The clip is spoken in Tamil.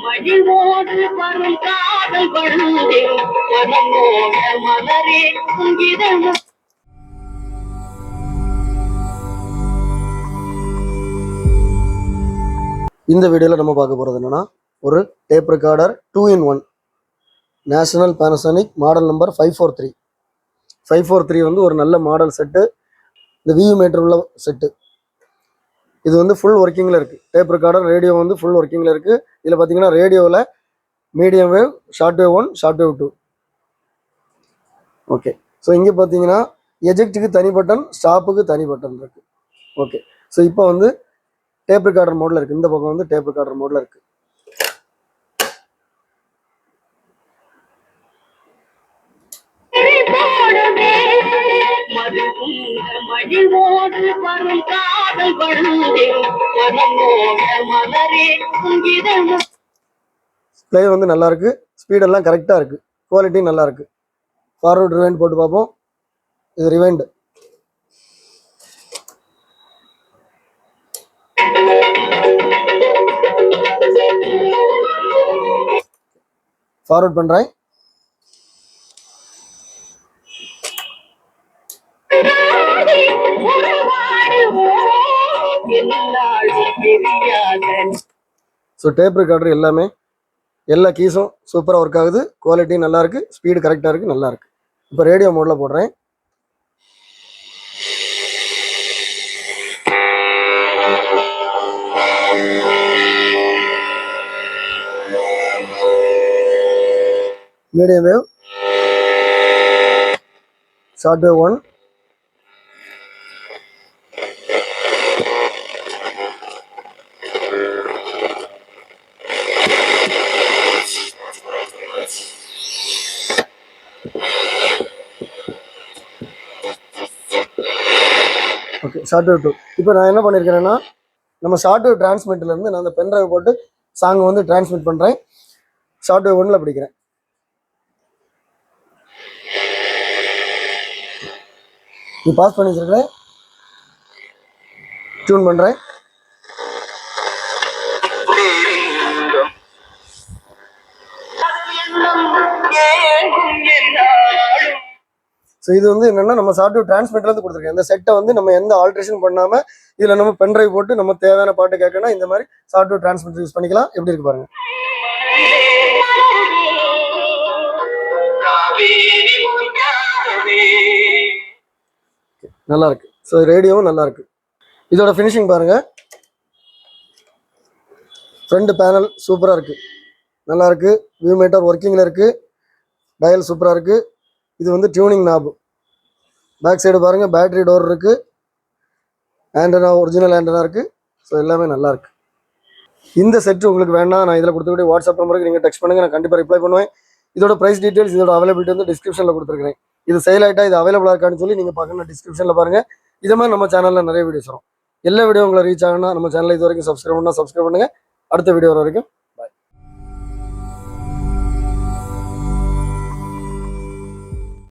மகிழ்வோடு வரும் காதல் வழுந்தே மனமோக மலரே உங்கிதம். இந்த வீடியோவில் நம்ம பார்க்க போகிறது என்னென்னா, ஒரு tape recorder 2-in-1 National Panasonic model number 543. 543 வந்து ஒரு நல்ல மாடல் செட்டு. இந்த வியூ மீட்டர் உள்ள செட்டு. இது வந்து ஃபுல் ஒர்க்கிங்கில் இருக்குது. டேப் ரெக்கார்டர் ரேடியோ வந்து ஃபுல் ஒர்க்கிங்கில் இருக்குது. இதில் பார்த்தீங்கன்னா ரேடியோவில் medium wave, short wave 1, short wave 2. Okay, so இங்கே பார்த்தீங்கன்னா எஜெக்ட்டுக்கு தனி பட்டன், ஸ்டாப்புக்கு தனி பட்டன் இருக்குது. ஓகே, ஸோ இப்போ வந்து டேப் ரெக்கார்டர் மோடில் இருக்குது. இந்த பக்கம் வந்து டேப் ரெக்கார்டர் மோடில் இருக்குது. ப்ளே வந்து நல்லா இருக்கு, ஸ்பீடெல்லாம் கரெக்டாக இருக்குது, குவாலிட்டி நல்லா இருக்குது. ஃபார்வர்ட் ரிவைண்ட் போட்டு பார்ப்போம். இது ரிவைண்ட். ஃபார்வர்ட் பண்ணுறேன். ஸோ டேப் ரெக்கார்டர் எல்லாமே எல்லா கீஸும் சூப்பராக ஒர்க் ஆகுது. குவாலிட்டி நல்லா இருக்குது, ஸ்பீடு கரெக்டாக இருக்குது, நல்லா இருக்குது. இப்போ ரேடியோ மோடில் போடுறேன். Medium wave, short wave 1, okay, short wave 2. இப்போ நான் என்ன பண்ணியிருக்கிறேன்னா, நம்ம ஷார்ட் வேவ் டிரான்ஸ்மிட்டர்லேருந்து நான் அந்த பென்ட்ரைவ் போட்டு சாங் வந்து டிரான்ஸ்மிட் பண்ணுறேன். ஷார்ட் வேவ் 1ல் பிடிக்கிறேன். இது பாஸ் பண்ணி வச்சிருக்கிறேன், டியூன் பண்ணுறேன். ஸோ இது வந்து என்னென்னா, நம்ம ஷார்ட் வேவ் டிரான்ஸ்மிட்டர்லேருந்து கொடுத்துருக்கேன். இந்த செட்டை வந்து நம்ம எந்த ஆல்ட்ரேஷன் பண்ணாமல் இதில் நம்ம பென்ட்ரைவ் போட்டு நம்ம தேவையான பாட்டு கேட்கணும்னா இந்த மாதிரி ஷார்ட் வேவ் டிரான்ஸ்மிட்டர் யூஸ் பண்ணிக்கலாம். எப்படி இருக்கு பாருங்க, நல்லா இருக்கு. ஸோ ரேடியோவும் நல்லா இருக்கு. இதோட ஃபினிஷிங் பாருங்க, ஃப்ரண்ட் பேனல் சூப்பராக இருக்கு, நல்லா இருக்கு. வியூ மீட்டர் ஒர்க்கிங்கில் இருக்கு, டயல் சூப்பராக இருக்கு. இது வந்து டியூனிங் நாபு. பேக் சைடு பாருங்க, பேட்டரி டோர் இருக்கு, ஆண்டனா ஒரிஜினல் ஆண்டனா இருக்கு. ஸோ எல்லாமே நல்லா இருக்கு. இந்த செட் உங்களுக்கு வேணால் நான் இதில் கொடுத்துக்கூடிய வாட்ஸ்அப் நம்பருக்கு நீங்கள் டெக்ஸ்ட் பண்ணுங்க, நான் கண்டிப்பாக ரிப்ளை பண்ணுவேன். இதோட ப்ரைஸ் டீட்டெயில்ஸ், இதோட அவைலபிலிட்டி வந்து டிஸ்கிரிப்ஷனில் கொடுத்துருக்கேன். இது சேல் ஆகிட்டா இது அவைலபிளாக இருக்கான்னு சொல்லி நீங்கள் பார்க்கணும், டிஸ்கிரிப்ஷனில் பாருங்கள். இதே மாதிரி நம்ம சேனலில் நிறைய வீடியோஸ் வரும். எல்லா வீடியோ உங்களை ரீச் ஆகணும்னா நம்ம சேனலை இது வரைக்கும் சப்ஸ்கிரைப் பண்ணுங்கள். அடுத்த வீடியோ வர வரைக்கும்